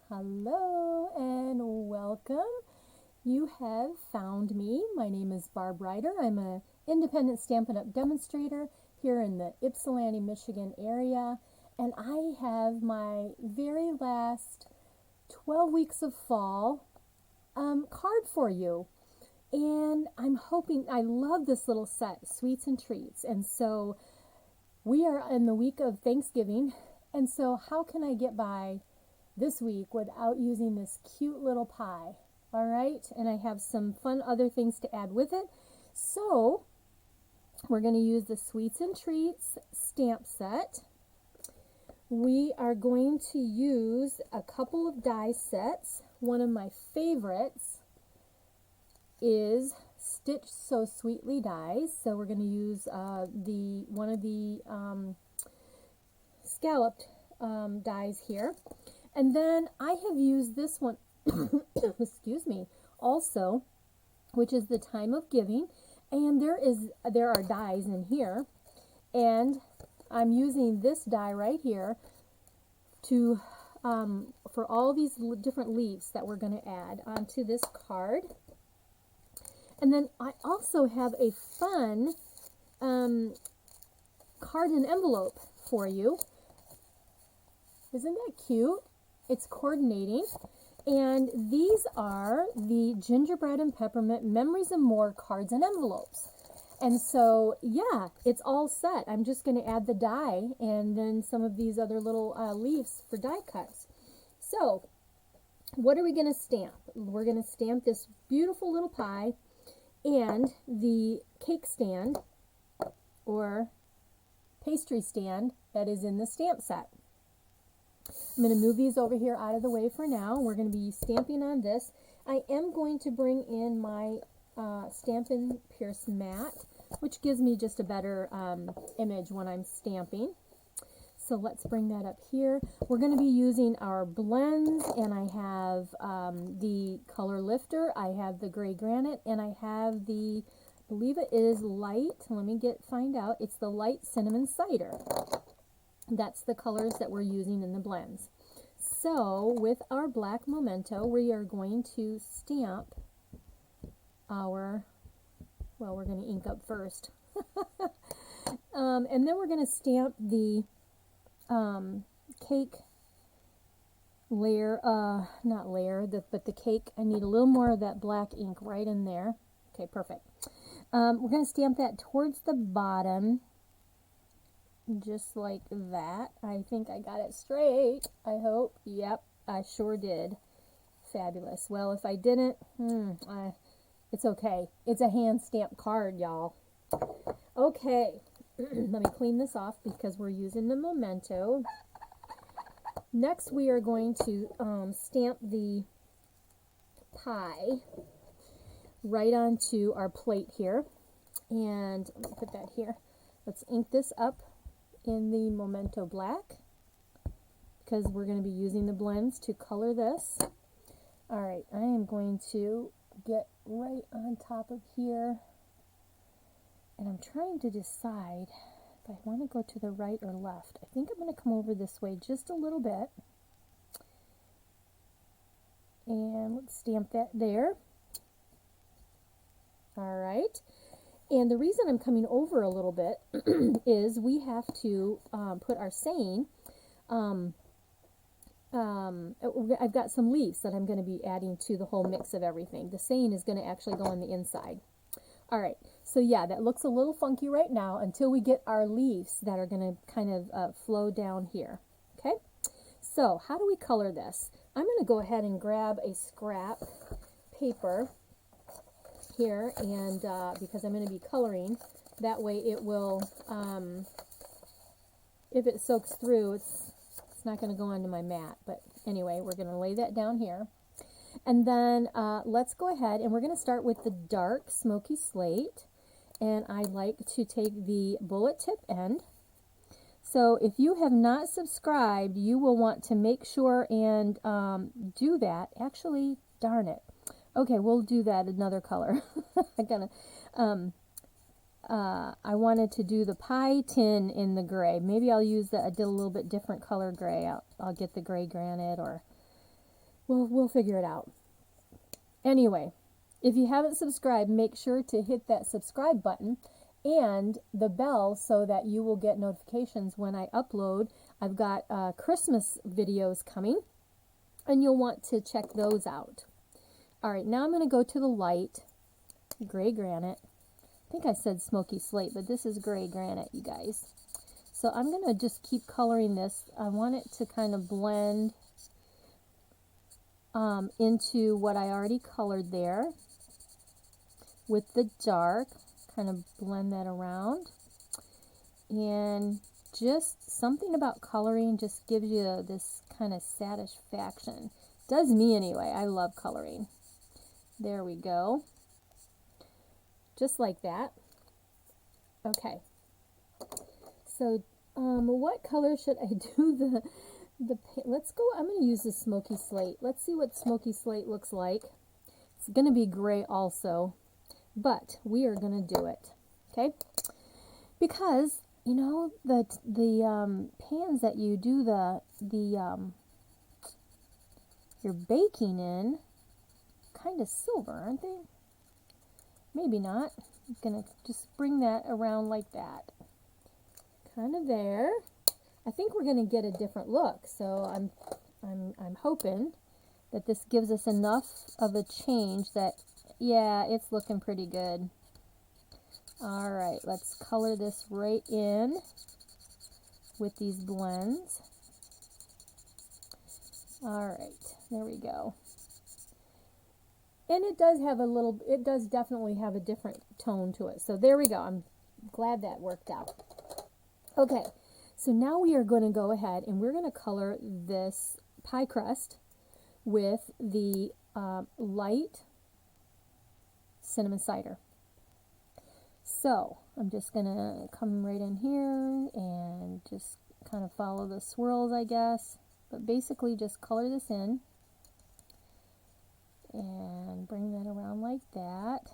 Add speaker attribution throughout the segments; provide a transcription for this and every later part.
Speaker 1: Hello and welcome. You have found me. My name is Barb Ryder. I'm an independent Stampin' Up! Demonstrator here in the Ypsilanti, Michigan area, and I have my very last 12 weeks of fall card for you. And I'm hoping, I love this little set, Sweets and Treats, and so we are in the week of Thanksgiving, and so how can I get by this week without using this cute little pie? All right, and I have some fun other things to add with it. So we're going to use the Sweets and Treats stamp set. We are going to use a couple of die sets. One of my favorites is Stitch So Sweetly dies. So we're going to use one of the scalloped dies here. And then I have used this one, excuse me, also, which is the Time of Giving. And there are dies in here. And I'm using this die right here to for all these different leaves that we're going to add onto this card. And then I also have a fun card and envelope for you. Isn't that cute? It's coordinating. And these are the Gingerbread and Peppermint Memories and More cards and envelopes. And so, yeah, it's all set. I'm just going to add the die and then some of these other little leaves for die cuts. So, what are we going to stamp? We're going to stamp this beautiful little pie and the cake stand or pastry stand that is in the stamp set. I'm going to move these over here out of the way for now. We're going to be stamping on this. I am going to bring in my Stampin' Pierce mat, which gives me just a better image when I'm stamping. So let's bring that up here. We're going to be using our blends, and I have the color lifter, I have the gray granite, and I have the, I believe it is light, let me find out, it's the light cinnamon cider. That's the colors that we're using in the blends. So with our black memento, we are going to stamp our, well, we're going to ink up first. And then we're going to stamp the cake layer, not layer, but the cake. I need a little more of that black ink right in there. Okay, perfect. We're going to stamp that towards the bottom, just like that. I think I got it straight. I hope. Yep, I sure did. Fabulous. Well, if I didn't, it's okay. It's a hand stamped card, y'all. Okay, let me clean this off because we're using the memento. Next, we are going to stamp the pie right onto our plate here. And let me put that here. Let's ink this up in the memento black because we're going to be using the blends to color this. Alright, I am going to get right on top of here, and I'm trying to decide if I want to go to the right or left. I think I'm going to come over this way just a little bit, and let's stamp that there. Alright, and the reason I'm coming over a little bit is we have to put our saying. I've got some leaves that I'm going to be adding to the whole mix of everything. The saying is going to actually go on the inside. Alright, so yeah, that looks a little funky right now until we get our leaves that are going to kind of flow down here. Okay, so how do we color this? I'm going to go ahead and grab a scrap paper here, and because I'm going to be coloring, that way it will, if it soaks through, it's not going to go onto my mat. But anyway, we're going to lay that down here. And then let's go ahead and we're going to start with the dark smoky slate. And I like to take the bullet tip end. So if you have not subscribed, you will want to make sure and do that. Actually, darn it. Okay, we'll do that another color. I wanted to do the pie tin in the gray. Maybe I'll use I did a little bit different color gray. I'll get the gray granite, or we'll figure it out. Anyway, if you haven't subscribed, make sure to hit that subscribe button and the bell so that you will get notifications when I upload. I've got Christmas videos coming, and you'll want to check those out. All right, now I'm going to go to the light, gray granite. I think I said smoky slate, but this is gray granite, you guys. So I'm going to just keep coloring this. I want it to kind of blend into what I already colored there with the dark. Kind of blend that around. And just something about coloring just gives you this kind of satisfaction. Does me anyway. I love coloring. There we go. Just like that. Okay. So, what color should I do let's go, I'm going to use the smoky slate. Let's see what smoky slate looks like. It's going to be gray also, but we are going to do it. Okay? Because, you know, the pans that you do your baking in, kind of silver, aren't they? Maybe not. I'm going to just bring that around like that. Kind of there. I think we're going to get a different look, so I'm hoping that this gives us enough of a change that, yeah, it's looking pretty good. All right, let's color this right in with these blends. All right, there we go. And it does definitely have a different tone to it. So there we go. I'm glad that worked out. Okay. So now we are going to go ahead and we're going to color this pie crust with the light cinnamon cider. So I'm just going to come right in here and just kind of follow the swirls, I guess. But basically just color this in and bring that around like that.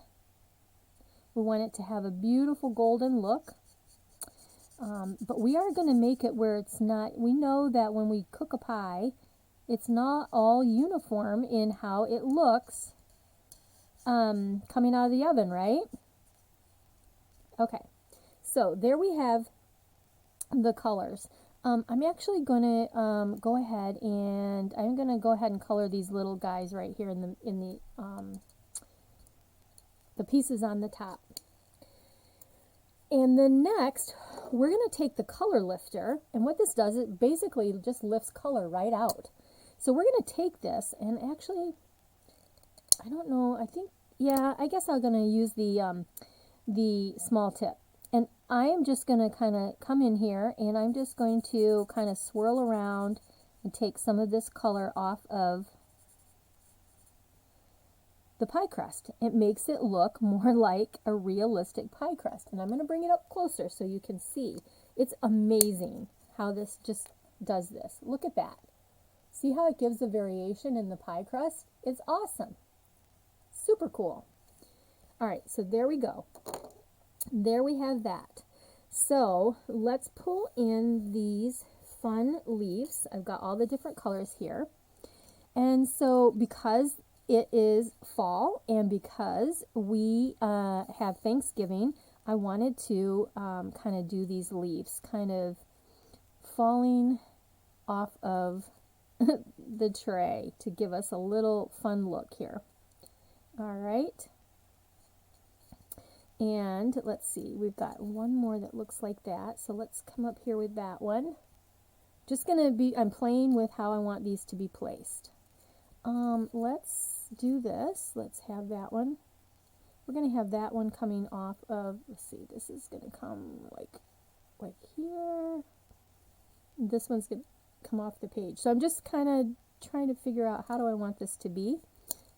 Speaker 1: We want it to have a beautiful golden look. But we are going to make it where it's not, we know that when we cook a pie, it's not all uniform in how it looks coming out of the oven, right? Okay, so there we have the colors. I'm actually going to go ahead and color these little guys right here in the pieces on the top. And then next, we're going to take the color lifter, and what this does, it basically just lifts color right out. So we're going to take this, and actually, I don't know, I guess I'm going to use the small tip. And I am just going to kind of come in here, and I'm just going to kind of swirl around and take some of this color off of the pie crust. It makes it look more like a realistic pie crust. And I'm going to bring it up closer so you can see. It's amazing how this just does this. Look at that. See how it gives the variation in the pie crust? It's awesome. Super cool. All right, so there we go. There we have that. So let's pull in these fun leaves. I've got all the different colors here. And so because it is fall and because we have Thanksgiving, I wanted to kind of do these leaves kind of falling off of the tray to give us a little fun look here. All right. And let's see, we've got one more that looks like that. So let's come up here with that one. I'm playing with how I want these to be placed. Let's do this. Let's have that one. We're going to have that one coming off of, let's see, this is going to come like here. This one's going to come off the page. So I'm just kind of trying to figure out how do I want this to be.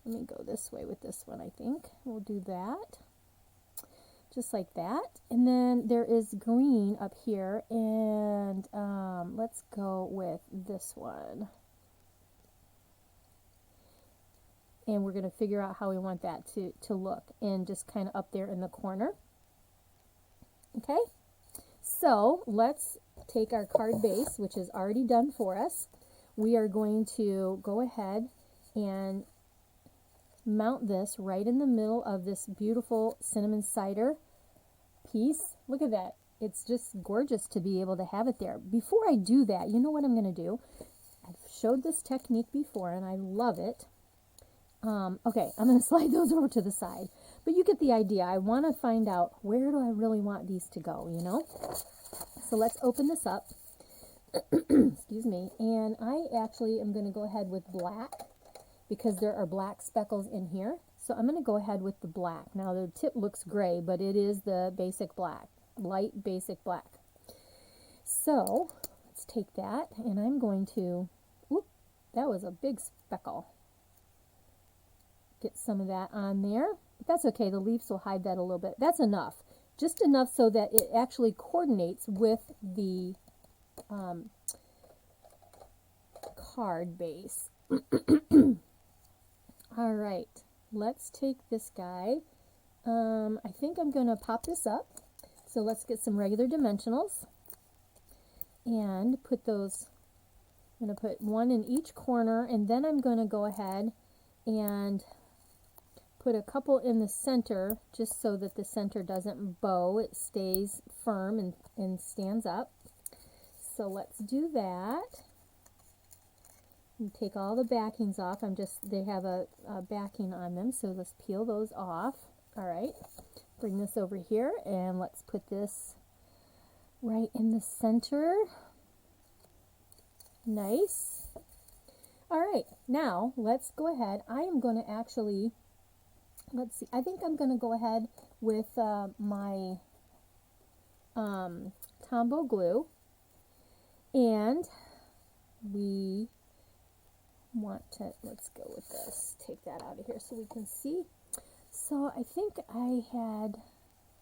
Speaker 1: Let me go this way with this one, I think. We'll do that. Just like that. And then there is green up here, and let's go with this one. And we're going to figure out how we want that to look, and just kind of up there in the corner. Okay, so let's take our card base, which is already done for us. We are going to go ahead and mount this right in the middle of this beautiful cinnamon cider piece. Look at that. It's just gorgeous to be able to have it there. Before I do that, you know what I'm going to do? I've showed this technique before and I love it. Okay, I'm going to slide those over to the side. But you get the idea. I want to find out, where do I really want these to go, you know? So let's open this up. Excuse me. And I actually am going to go ahead with black because there are black speckles in here. So I'm going to go ahead with the black. Now the tip looks gray, but it is the basic black, light basic black. So let's take that and I'm going to, whoop, that was a big speckle. Get some of that on there. But that's okay, the leaves will hide that a little bit. That's enough. Just enough so that it actually coordinates with the card base. All right, let's take this guy. I think I'm going to pop this up. So let's get some regular dimensionals and put those, I'm going to put one in each corner, and then I'm going to go ahead and put a couple in the center just so that the center doesn't bow. It stays firm and stands up. So let's do that. And take all the backings off. They have a backing on them, so let's peel those off. All right, bring this over here and let's put this right in the center. Nice. All right, now let's go ahead. I am going to actually, let's see, I think I'm going to go ahead with my Tombow glue, and we want to, let's go with this, take that out of here so we can see. So I think I had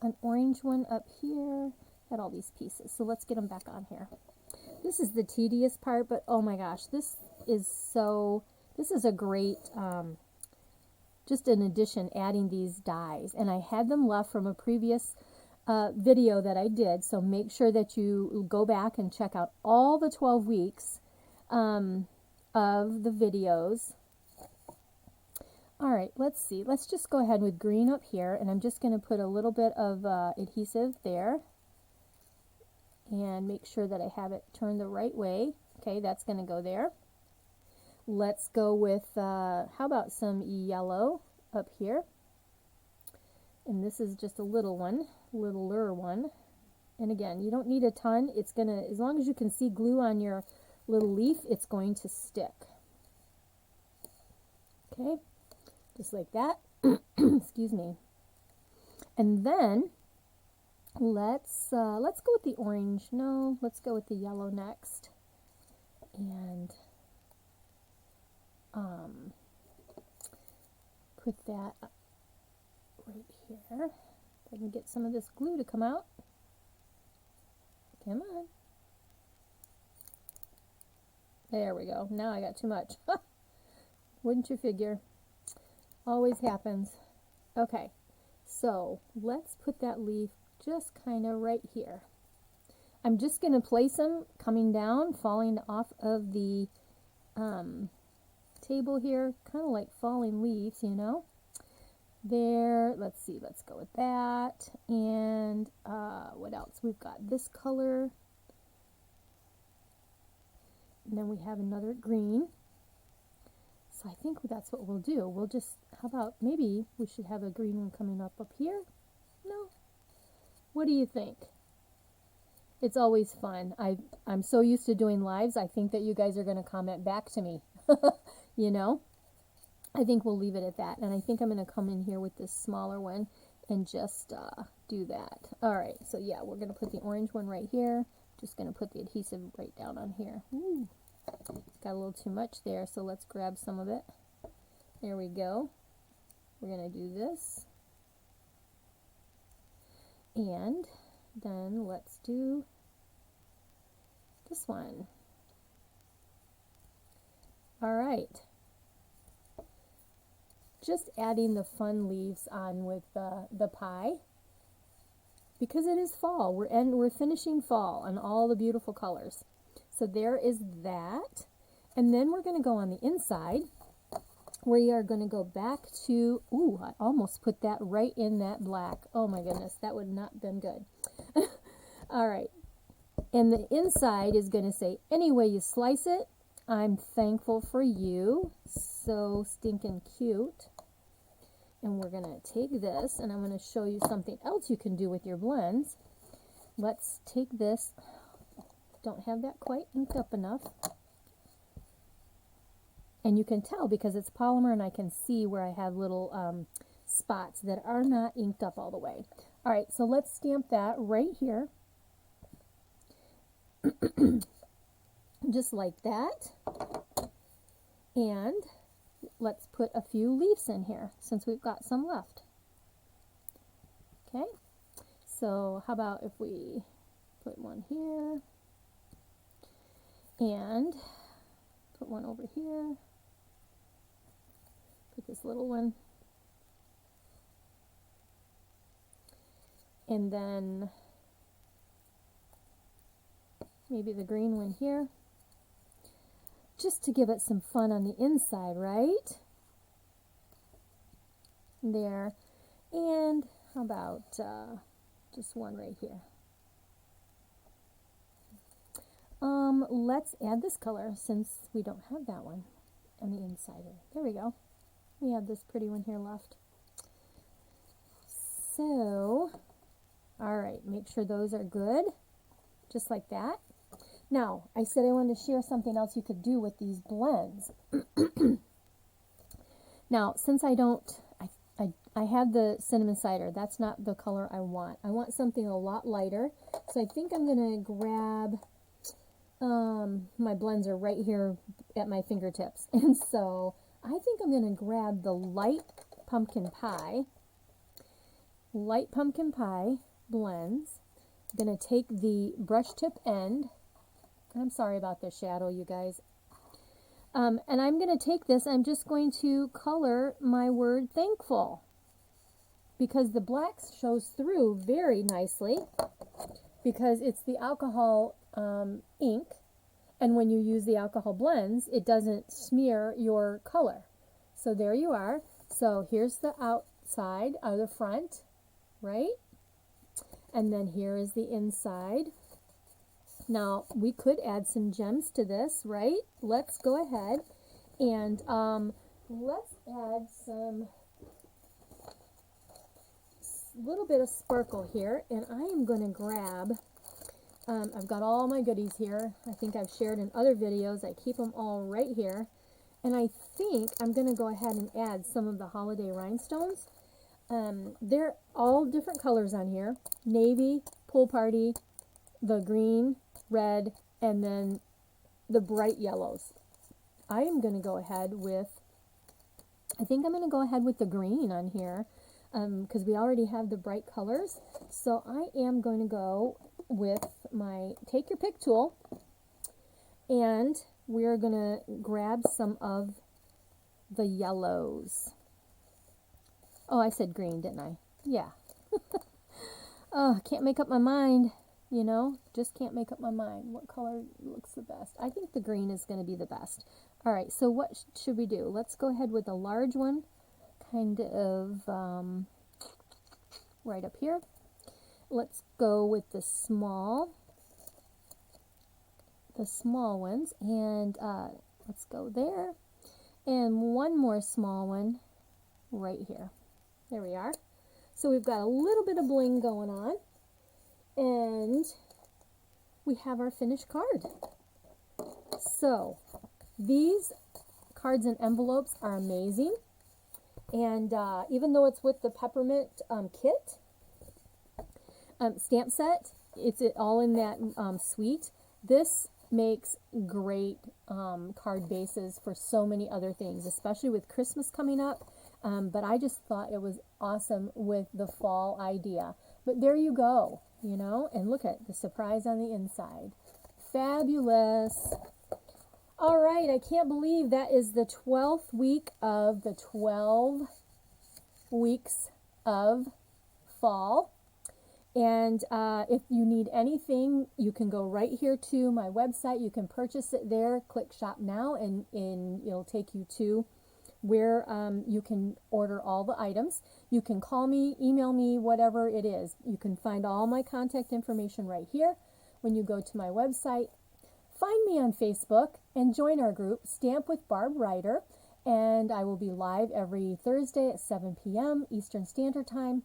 Speaker 1: an orange one up here, had all these pieces, so let's get them back on here. This is the tedious part, but oh my gosh, this is a great, just an addition, adding these dies, and I had them left from a previous video that I did, so make sure that you go back and check out all the 12 weeks of the videos. All right, let's see. Let's just go ahead with green up here, and I'm just going to put a little bit of adhesive there and make sure that I have it turned the right way. Okay, that's going to go there. Let's go with, how about some yellow up here? And this is just a little one, littler one. And again, you don't need a ton. It's going to, as long as you can see glue on your little leaf, it's going to stick. Okay, just like that. Excuse me. And then let's go with the orange. No, let's go with the yellow next. And put that right here. If I can get some of this glue to come out. Come on. There we go. Now I got too much. Wouldn't you figure? Always happens. Okay, so let's put that leaf just kind of right here. I'm just going to place them coming down, falling off of the table here, kind of like falling leaves, you know. There, let's see, let's go with that. And what else? We've got this color. And then we have another green. So I think that's what we'll do. We'll just, how about, maybe we should have a green one coming up here? No? What do you think? It's always fun. I'm so used to doing lives, I think that you guys are going to comment back to me. You know? I think we'll leave it at that. And I think I'm going to come in here with this smaller one and just do that. All right, so yeah, we're going to put the orange one right here. Just going to put the adhesive right down on here. Ooh, got a little too much there, so let's grab some of it. There we go. We're going to do this. And then let's do this one. All right. Just adding the fun leaves on with the pie, because it is fall. We're finishing fall on all the beautiful colors. So there is that. And then we're going to go on the inside we are going to go back to, ooh, I almost put that right in that black. Oh my goodness, that would not have been good. All right. And the inside is going to say, any way you slice it, I'm thankful for you. So stinking cute. And we're going to take this, and I'm going to show you something else you can do with your blends. Let's take this. Don't have that quite inked up enough. And you can tell because it's polymer, and I can see where I have little spots that are not inked up all the way. All right, so let's stamp that right here. Just like that. And let's put a few leaves in here since we've got some left. Okay, so how about if we put one here and put one over here, put this little one, and then maybe the green one here, just to give it some fun on the inside, right? There. And how about just one right here? Let's add this color since we don't have that one on the inside. There we go. We have this pretty one here left. So, all right, make sure those are good, just like that. Now, I said I wanted to share something else you could do with these blends. Now, since I don't, I have the cinnamon cider. That's not the color I want. I want something a lot lighter. So I think I'm going to grab, my blends are right here at my fingertips. And so I think I'm going to grab the light pumpkin pie blends. I'm going to take the brush tip end. I'm sorry about the shadow, you guys. And I'm going to take this, I'm just going to color my word thankful, because the black shows through very nicely because it's the alcohol ink, and when you use the alcohol blends, it doesn't smear your color. So there you are. So here's the outside or the front, right? And then here is the inside. Now, we could add some gems to this, right? Let's go ahead and let's add some little bit of sparkle here. And I am going to grab, I've got all my goodies here. I think I've shared in other videos. I keep them all right here. And I think I'm going to go ahead and add some of the holiday rhinestones. They're all different colors on here. Navy, pool party, the green, red, and then the bright yellows. I am going to go ahead with, I think I'm going to go ahead with the green on here because we already have the bright colors. So I am going to go with my take your pick tool, and we're going to grab some of the yellows. Oh, I said green, didn't I? Yeah. Oh, I can't make up my mind. You know, just can't make up my mind. What color looks the best? I think the green is going to be the best. All right, so what should we do? Let's go ahead with a large one, kind of right up here. Let's go with the small ones, and let's go there. And one more small one right here. There we are. So we've got a little bit of bling going on. And we have our finished card. So these cards and envelopes are amazing. And even though it's with the peppermint kit, stamp set, it's all in that suite. This makes great card bases for so many other things, especially with Christmas coming up. But I just thought it was awesome with the fall idea. But there you go. You know, and look at the surprise on the inside. Fabulous. All right, I can't believe that is the 12th week of the 12 weeks of fall. And if you need anything, you can go right here to my website. You can purchase it there. Click shop now, and it'll take you to where you can order all the items. You can call me, email me, whatever it is. You can find all my contact information right here when you go to my website. Find me on Facebook and join our group, Stamp with Barb Ryder, and I will be live every Thursday at 7 p.m. Eastern Standard Time,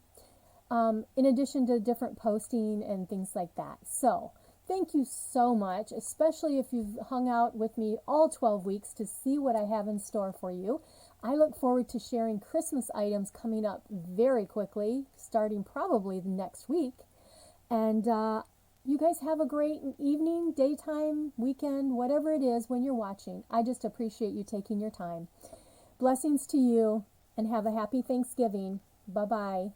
Speaker 1: in addition to different posting and things like that. So, thank you so much, especially if you've hung out with me all 12 weeks to see what I have in store for you. I look forward to sharing Christmas items coming up very quickly, starting probably the next week. And you guys have a great evening, daytime, weekend, whatever it is when you're watching. I just appreciate you taking your time. Blessings to you, and have a happy Thanksgiving. Bye-bye.